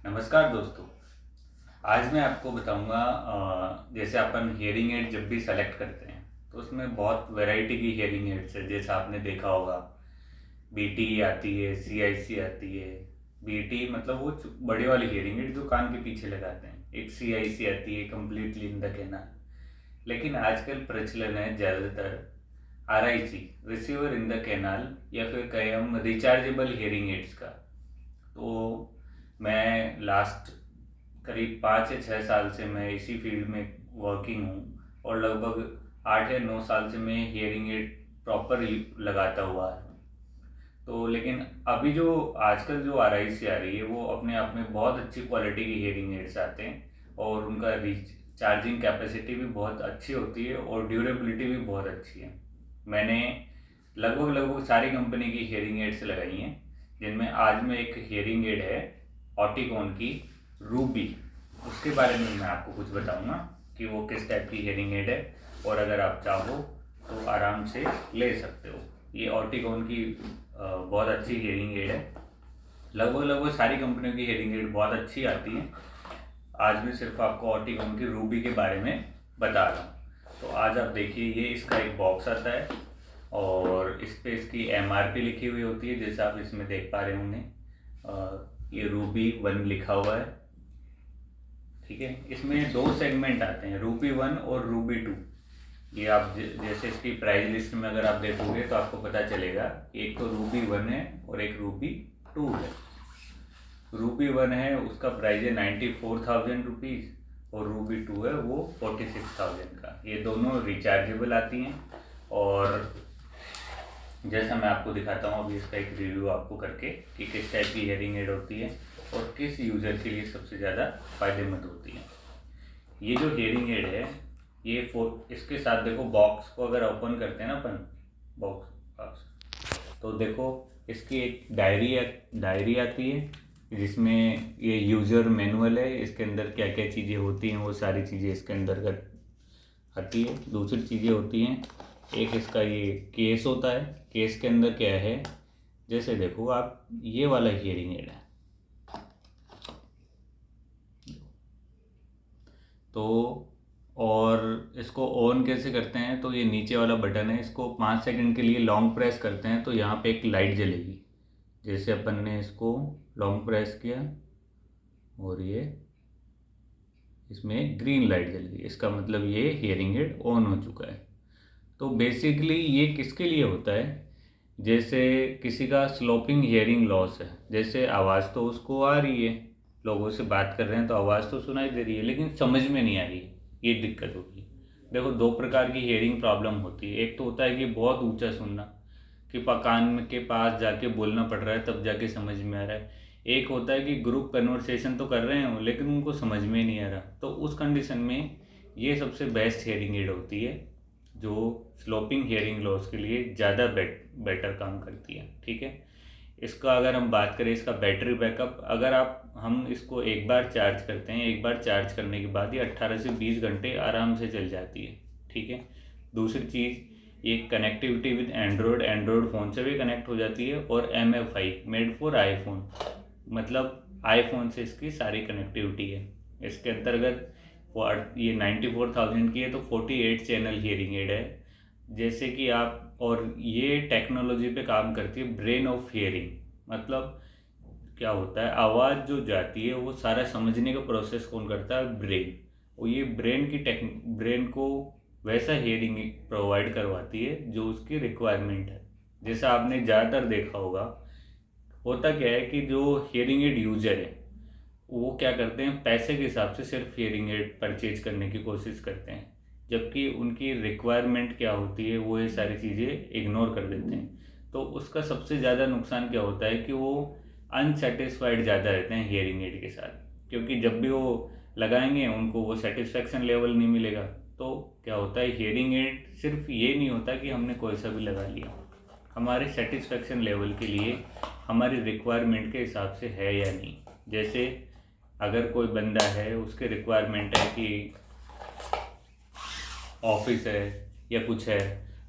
नमस्कार दोस्तों। आज मैं आपको बताऊंगा जैसे अपन हियरिंग एड जब भी सेलेक्ट करते हैं तो उसमें बहुत वैरायटी की हियरिंग एड्स है। जैसे आपने देखा होगा बीटी आती है, सीआईसी आती है। बीटी मतलब वो बड़ी वाली हियरिंग एड जो कान के पीछे लगाते हैं। एक सीआईसी आती है कम्प्लीटली इन द कैनाल। लेकिन आजकल प्रचलन है ज़्यादातर RIC, receiver in the canal, या फिर कहें हम रिचार्जेबल हियरिंग एड्स का। तो मैं लास्ट करीब 5 या 6 साल से मैं इसी फील्ड में वर्किंग हूँ और लगभग 8 या 9 साल से मैं हियरिंग एड प्रॉपर लगाता हुआ है। तो लेकिन अभी जो आजकल जो आर आई सी आ रही है वो अपने आप में बहुत अच्छी क्वालिटी की हियरिंग एड्स आते हैं और उनका चार्जिंग कैपेसिटी भी बहुत अच्छी होती है और ड्यूरेबिलिटी भी बहुत अच्छी है। मैंने लगभग लगभग सारी कंपनी की हियरिंग एड्स लगाई हैं, जिनमें आज में एक हियरिंग एड है ऑटिकॉन की रूबी। उसके बारे में मैं आपको कुछ बताऊंगा कि वो किस टाइप की हियरिंग एड है और अगर आप चाहो तो आराम से ले सकते हो। ये ऑटिकॉन की बहुत अच्छी हियरिंग एड है। लगभग लगभग सारी कंपनियों की हियरिंग एड बहुत अच्छी आती है। आज मैं सिर्फ आपको ऑटिकॉन की रूबी के बारे में बता रहा हूँ। तो आज आप देखिए, ये इसका एक बॉक्स आता है और इस पर इसकी एमआरपी लिखी हुई होती है, जैसे आप इसमें देख पा रहे होंगे। ये रूबी 1 लिखा हुआ है, ठीक है। इसमें 2 सेगमेंट आते हैं, रूबी 1 और रूबी 2। ये आप जैसे इसकी प्राइस लिस्ट में अगर आप देखोगे तो आपको पता चलेगा, एक तो रूबी 1 है और एक रूबी 2 है। रूबी 1 है उसका प्राइस है 94,000 रुपीज़ और रूबी 2 है वो 46,000 का। ये दोनों रिचार्जेबल आती हैं और जैसा मैं आपको दिखाता हूँ अभी इसका एक रिव्यू आपको करके कि किस टाइप की हियरिंग एड होती है और किस यूज़र के लिए सबसे ज़्यादा फ़ायदेमंद होती है। ये जो हियरिंग एड है ये इसके साथ देखो, बॉक्स को अगर ओपन करते हैं ना अपन, बॉक्स तो देखो इसकी एक डायरी आती है जिसमें ये यूज़र मैनुअल है। इसके अंदर क्या क्या चीज़ें होती हैं वो सारी चीज़ें इसके अंदर आती है। दूसरी चीज़ें होती हैं, एक इसका ये केस होता है। केस के अंदर क्या है, जैसे देखो आप ये वाला हियरिंग एड है तो, और इसको ऑन कैसे करते हैं तो ये नीचे वाला बटन है, इसको 5 सेकंड के लिए लॉन्ग प्रेस करते हैं तो यहाँ पे एक लाइट जलेगी। जैसे अपन ने इसको लॉन्ग प्रेस किया और ये इसमें ग्रीन लाइट जल गई, इसका मतलब ये हियरिंग एड ऑन हो चुका है। तो बेसिकली ये किसके लिए होता है, जैसे किसी का स्लोपिंग हियरिंग लॉस है, जैसे आवाज़ तो उसको आ रही है, लोगों से बात कर रहे हैं तो आवाज़ तो सुनाई दे रही है लेकिन समझ में नहीं आ रही है, ये दिक्कत होगी। देखो 2 प्रकार की हियरिंग प्रॉब्लम होती है। एक तो होता है कि बहुत ऊंचा सुनना, कि कान के पास जाके बोलना पड़ रहा है तब जाके समझ में आ रहा है। एक होता है कि ग्रुप कन्वर्सेशन तो कर रहे हो लेकिन उनको समझ में नहीं आ रहा, तो उस कंडीशन में ये सबसे बेस्ट हियरिंग एड होती है जो स्लोपिंग हियरिंग लॉस के लिए ज़्यादा बेटर काम करती है, ठीक है। इसका अगर हम बात करें, इसका बैटरी बैकअप, अगर हम इसको एक बार चार्ज करते हैं, एक बार चार्ज करने के बाद ये 18 से 20 घंटे आराम से चल जाती है, ठीक है। दूसरी चीज़, ये कनेक्टिविटी विद एंड्रॉयड फ़ोन से भी कनेक्ट हो जाती है और MFI मेड फॉर आईफोन, मतलब आईफोन से इसकी सारी कनेक्टिविटी है। इसके अंतर्गत ये 94,000 की है तो 48 चैनल हियरिंग एड है। जैसे कि आप, और ये टेक्नोलॉजी पे काम करती है ब्रेन ऑफ हियरिंग। मतलब क्या होता है, आवाज़ जो जाती है वो सारा समझने का प्रोसेस कौन करता है, ब्रेन। और ये ब्रेन को वैसा हियरिंग प्रोवाइड करवाती है जो उसकी रिक्वायरमेंट है। जैसा आपने ज़्यादातर देखा होगा, होता क्या है कि जो हियरिंग एड यूजर है वो क्या करते हैं, पैसे के हिसाब से सिर्फ हियरिंग एड परचेज करने की कोशिश करते हैं, जबकि उनकी रिक्वायरमेंट क्या होती है वो ये सारी चीज़ें इग्नोर कर देते हैं। तो उसका सबसे ज़्यादा नुकसान क्या होता है कि वो अनसेटिस्फाइड ज़्यादा रहते हैं हियरिंग एड के साथ, क्योंकि जब भी वो लगाएंगे उनको वो सेटिस्फेक्शन लेवल नहीं मिलेगा। तो क्या होता है, हियरिंग एड सिर्फ ये नहीं होता कि हमने कोई सा भी लगा लिया, हमारे सेटिस्फेक्शन लेवल के लिए हमारी रिक्वायरमेंट के हिसाब से है या नहीं। जैसे अगर कोई बंदा है उसके रिक्वायरमेंट है कि ऑफिस है या कुछ है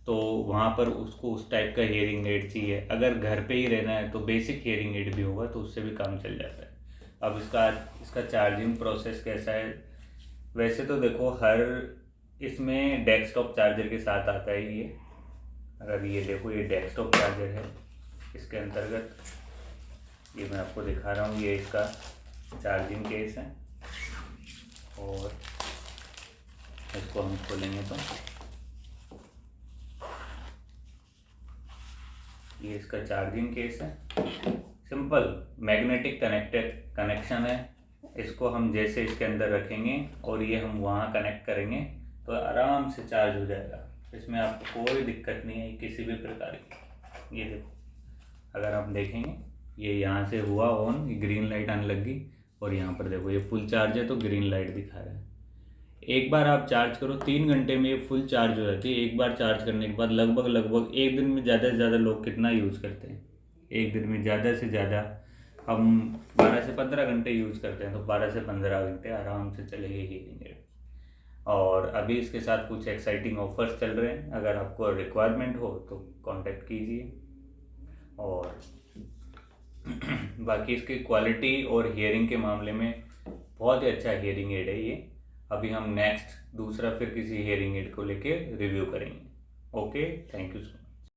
तो वहाँ पर उसको उस टाइप का हियरिंग एड चाहिए। अगर घर पे ही रहना है तो बेसिक हियरिंग एड भी होगा तो उससे भी काम चल जाता है। अब इसका चार्जिंग प्रोसेस कैसा है। वैसे तो देखो हर इसमें डेस्कटॉप चार्जर के साथ आता है ये। अगर ये देखो ये डेस्कटॉप चार्जर है, इसके अंतर्गत ये मैं आपको दिखा रहा हूँ, ये इसका चार्जिंग केस है। और इसको हम खोलेंगे तो ये इसका चार्जिंग केस है। सिंपल मैग्नेटिक कनेक्शन है। इसको हम जैसे इसके अंदर रखेंगे और ये हम वहाँ कनेक्ट करेंगे तो आराम से चार्ज हो जाएगा। इसमें आपको कोई दिक्कत नहीं है किसी भी प्रकार की। ये देखो अगर आप देखेंगे ये यहाँ से हुआ ऑन, ये ग्रीन लाइट आने लगी और यहाँ पर देखो ये फुल चार्ज है तो ग्रीन लाइट दिखा रहा है। एक बार आप चार्ज करो 3 घंटे में ये फुल चार्ज हो जाती है। एक बार चार्ज करने के बाद लगभग एक दिन में ज़्यादा से ज़्यादा लोग कितना यूज़ करते हैं, एक दिन में ज़्यादा से ज़्यादा हम 12 से 15 घंटे यूज़ करते हैं, तो 12 से 15 घंटे आराम से चलेगी हीटिंग एड। और अभी इसके साथ कुछ एक्साइटिंग ऑफर्स चल रहे हैं, अगर आपको रिक्वायरमेंट हो तो कांटेक्ट कीजिए। और बाकी इसकी क्वालिटी और हियरिंग के मामले में बहुत ही अच्छा हियरिंग एड है ये। अभी हम नेक्स्ट दूसरा फिर किसी हियरिंग एड को लेके रिव्यू करेंगे। Okay, thank you.